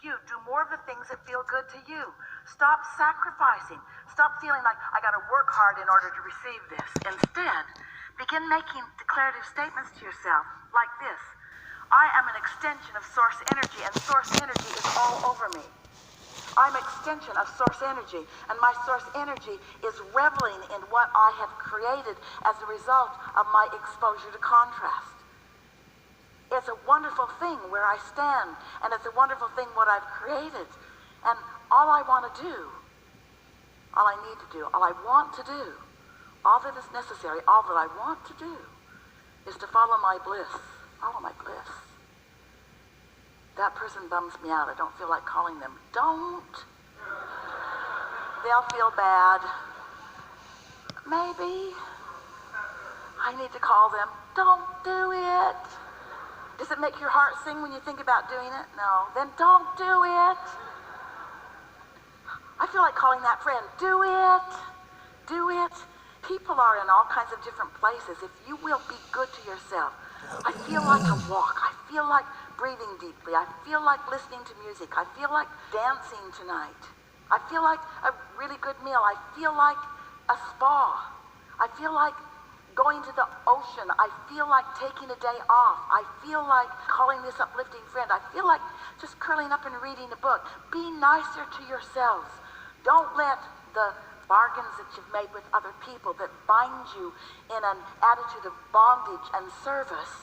you. Do more of the things that feel good to you. Stop sacrificing. Stop feeling like I gotta work hard in order to receive this. Instead, begin making declarative statements to yourself like this. I am an extension of source energy, and source energy is all over me. I'm an extension of source energy, and my source energy is reveling in what I have created as a result of my exposure to contrast. It's a wonderful thing where I stand, and it's a wonderful thing what I've created. And all I want to do, all I need to do, all I want to do, all that is necessary, all that I want to do is to follow my bliss. Follow my bliss. That person bums me out. I don't feel like calling them. Don't. They'll feel bad. Maybe. I need to call them. Don't do it. Does it make your heart sing when you think about doing it? No. Then don't do it. I feel like calling that friend. Do it. Do it. People are in all kinds of different places. If you will be good to yourself. I feel like a walk. I feel like breathing deeply. I feel like listening to music. I feel like dancing tonight. I feel like a really good meal. I feel like a spa. I feel like going to the ocean. I feel like taking a day off. I feel like calling this uplifting friend. I feel like just curling up and reading a book. Be nicer to yourselves. Don't let the bargains that you've made with other people that bind you in an attitude of bondage and service,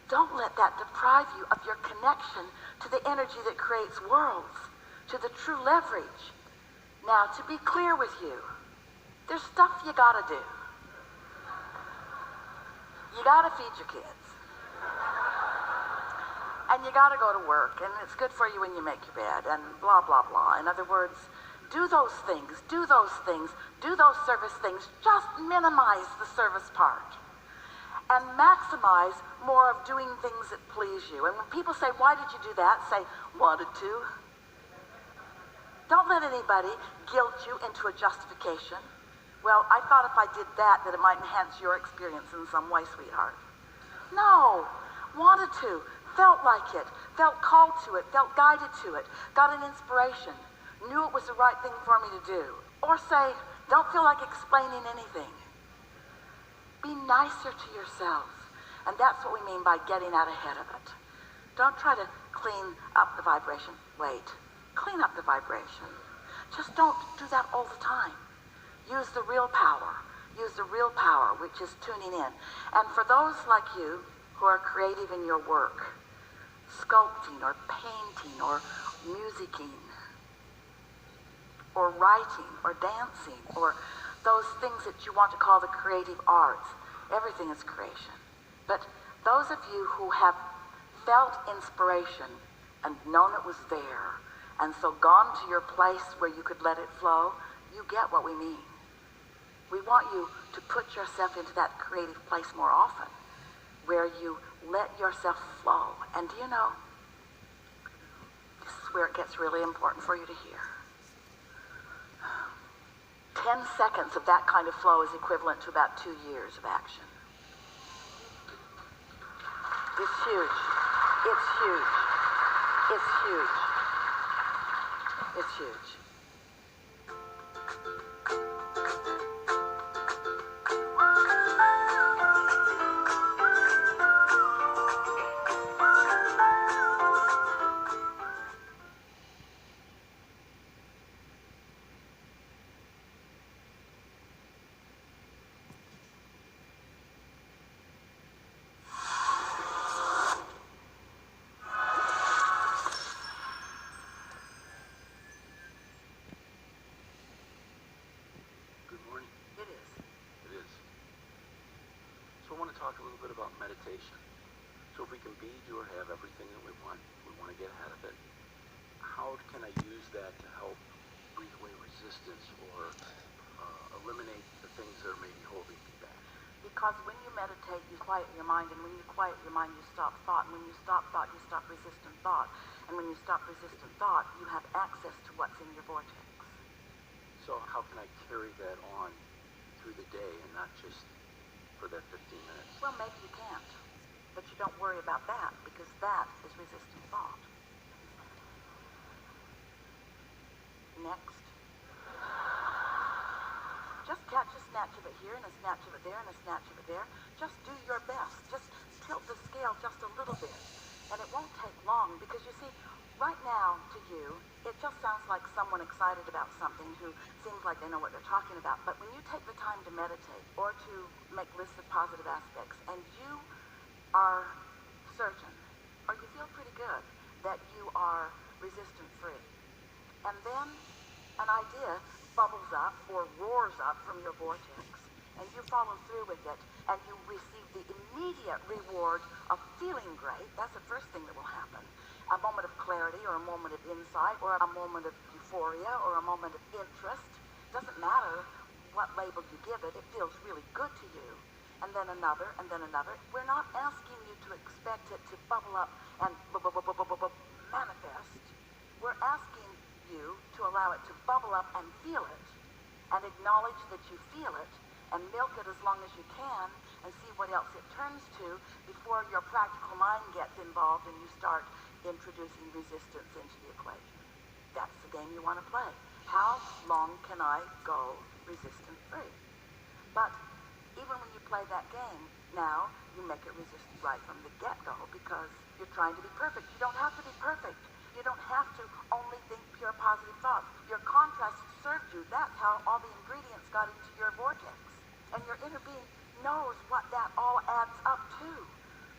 don't let that deprive you of your connection to the energy that creates worlds, to the true leverage. Now, to be clear with you, there's stuff you gotta do. You gotta feed your kids. And you gotta go to work, and it's good for you when you make your bed, and blah, blah, blah. In other words, do those things, do those things, do those service things. Just minimize the service part. And maximize more of doing things that please you. And when people say, why did you do that? Say, wanted to. Don't let anybody guilt you into a justification. Well, I thought if I did that it might enhance your experience in some way, sweetheart. No, wanted to, felt like it, felt called to it, felt guided to it, got an inspiration, knew it was the right thing for me to do. Or say, don't feel like explaining anything. Be nicer to yourselves. And that's what we mean by getting out ahead of it. Don't try to clean up the vibration. Wait, clean up the vibration. Just don't do that all the time. Use the real power. Use the real power, which is tuning in. And for those like you who are creative in your work, sculpting or painting or musicking or writing or dancing or those things that you want to call the creative arts, everything is creation. But those of you who have felt inspiration and known it was there, and so gone to your place where you could let it flow, you get what we mean. We want you to put yourself into that creative place more often, where you let yourself flow. And do you know, this is where it gets really important for you to hear. 10 seconds of that kind of flow is equivalent to about 2 years of action. It's huge. It's huge. It's huge. It's huge. Talk a little bit about meditation. So if we can be, do, or have everything that we want to get ahead of it, how can I use that to help breathe away resistance or eliminate the things that are maybe holding me back? Because when you meditate, you quiet your mind, and when you quiet your mind, you stop thought, and when you stop thought, you stop resistant thought, and when you stop resistant thought, you have access to what's in your vortex. So how can I carry that on through the day and not just for that 15 minutes? Well, maybe you can't, but you don't worry about that, because that is resistant thought. next. Just catch a snatch of it here and a snatch of it there and a snatch of it there. Just do your best. Just tilt the scale just a little bit. And it won't take long because you see, right now to you, it just sounds like someone excited about something who seems like they know what they're talking about. But when you take the time to meditate or to make lists of positive aspects and you are certain, or you feel pretty good, that you are resistance free, and then an idea bubbles up or roars up from your vortex, and you follow through with it, and you receive the immediate reward of feeling great. That's the first thing that will happen. A moment of clarity, or a moment of insight, or a moment of euphoria, or a moment of interest. Doesn't matter what label you give it, it feels really good to you. And then another, and then another. We're not asking you to expect it to bubble up and manifest. We're asking you to allow it to bubble up and feel it, and acknowledge that you feel it, and milk it as long as you can, and see what else it turns to before your practical mind gets involved and you start introducing resistance into the equation. That's the game you want to play. How long can I go resistance free? But even when you play that game, now you make it resistant right from the get-go because you're trying to be perfect. You don't have to be perfect. You don't have to only think pure positive thoughts. Your contrast served you. That's how all the ingredients got into your vortex. And your inner being knows what that all adds up to.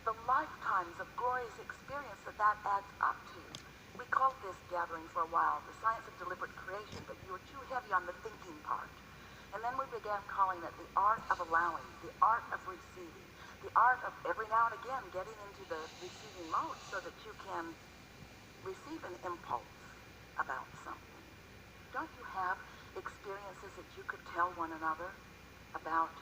The lifetimes of glorious experience that adds up to. We called this gathering for a while the science of deliberate creation, but you were too heavy on the thinking part. And then we began calling it the art of allowing, the art of receiving, the art of every now and again getting into the receiving mode so that you can receive an impulse about something. Don't you have experiences that you could tell one another about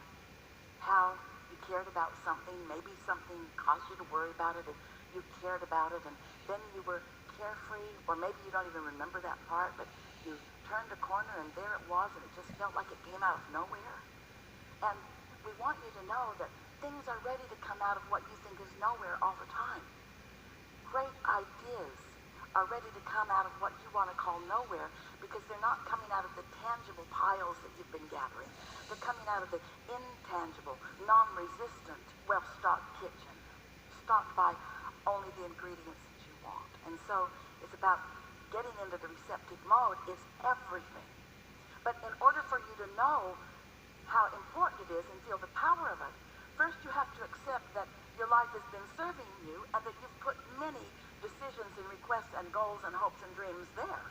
how you cared about something, maybe something caused you to worry about it, and you cared about it, and then you were carefree, or maybe you don't even remember that part, but you turned a corner and there it was, and it just felt like it came out of nowhere. And we want you to know that things are ready to come out of what you think is nowhere all the time. Great ideas are ready to come out of what you want to call nowhere because they're not coming out of the tangible piles that you've been gathering. They're coming out of the intangible, non-resistant, well-stocked kitchen, stocked by only the ingredients that you want. And so it's about getting into the receptive mode is everything. But in order for you to know how important it is and feel the power of it, first you have to accept that your life has been serving you and that you've put many decisions and requests and goals and hopes and dreams there.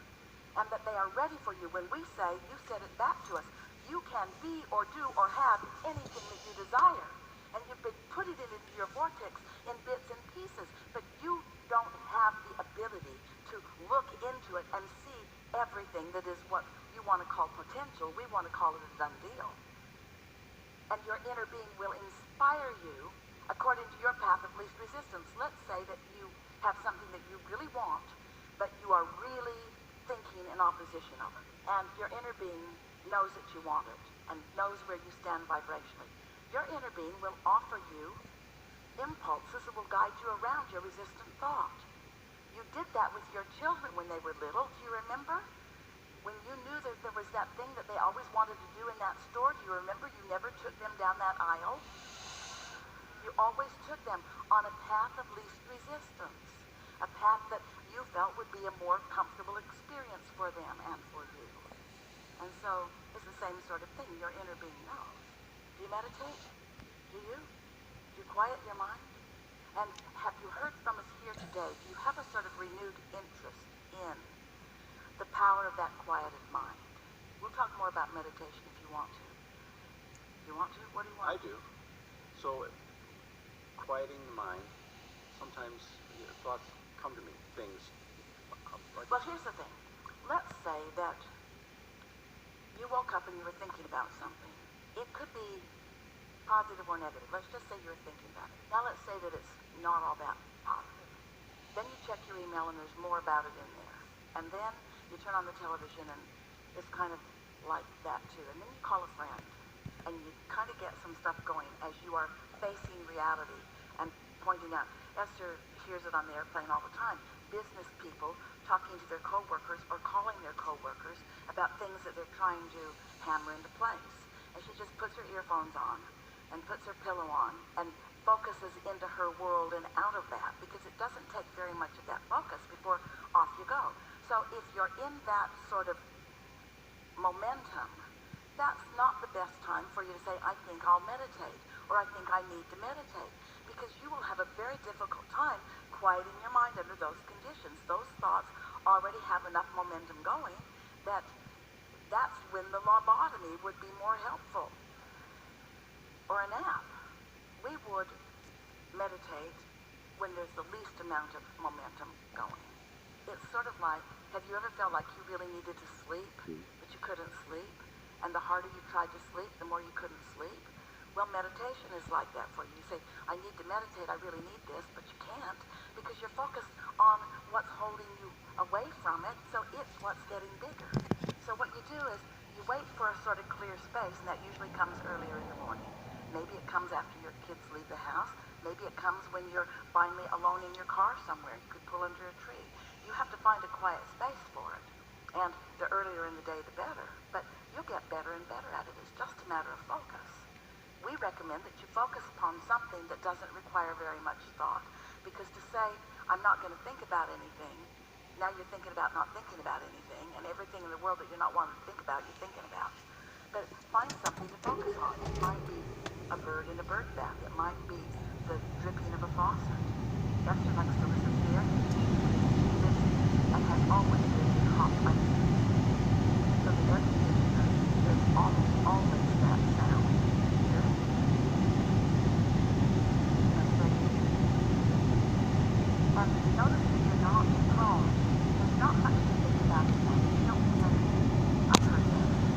And that they are ready for you. When we say, you said it back to us, you can be or do or have anything that you desire. And you've been putting it into your vortex in bits and pieces, but you don't have the ability to look into it and see everything that is what you want to call potential. We want to call it a done deal. And your inner being will inspire you according to your path of least resistance. Let's say that you have something that you really want, but you are really thinking in opposition of it. And your inner being knows that you want it and knows where you stand vibrationally. Your inner being will offer you impulses that will guide you around your resistant thought. You did that with your children when they were little. Do you remember? When you knew that there was that thing that they always wanted to do in that store, do you remember you never took them down that aisle? You always took them on a path of least resistance, a path that you felt would be a more comfortable experience for them and for you. And so it's the same sort of thing your inner being knows. Do you meditate? Do you? Do you quiet your mind? And have you heard from us here today? Do you have a sort of renewed interest in the power of that quieted mind? We'll talk more about meditation if you want to. Do you want to? What do you want? I do. So, quieting the mind, sometimes thoughts come to me, things. Well, here's the thing. Let's say that you woke up and you were thinking about something. It could be positive or negative. Let's just say you're thinking about it. Now let's say that it's not all that positive. Then you check your email and there's more about it in there. And then you turn on the television and it's kind of like that too. And then you call a friend and you kind of get some stuff going as you are facing reality and pointing out, Esther hears it on the airplane all the time. business people talking to their coworkers or calling their coworkers about things that they're trying to hammer into place. And she just puts her earphones on and puts her pillow on and focuses into her world and out of that, because it doesn't take very much of that focus before off you go. So if you're in that sort of momentum, that's not the best time for you to say, I think I'll meditate, or I think I need to meditate, because you will have a very difficult time quieting your mind under those conditions. Those thoughts already have enough momentum going that that's when the lobotomy would be more helpful, or a nap. We would meditate when there's the least amount of momentum going. It's sort of like, have you ever felt like you really needed to sleep, but you couldn't sleep? And the harder you tried to sleep, the more you couldn't sleep? Well, meditation is like that for you. You say, I need to meditate, I really need this, but you can't, because you're focused on what's holding you away from it, so it's what's getting bigger. So what you do is, you wait for a sort of clear space, and that usually comes earlier in the morning. Maybe it comes after your kids leave the house. Maybe it comes when you're finally alone in your car somewhere. You could pull under a tree. You have to find a quiet space for it. And the earlier in the day, the better. But you'll get better and better at it. It's just a matter of focus. We recommend that you focus upon something that doesn't require very much thought. Because to say, I'm not going to think about anything, now you're thinking about not thinking about anything, and everything in the world that you're not wanting to think about, you're thinking about. But find something to focus on. It might be a bird in a bird bath. It might be the dripping of a faucet. Esther likes to listen to the air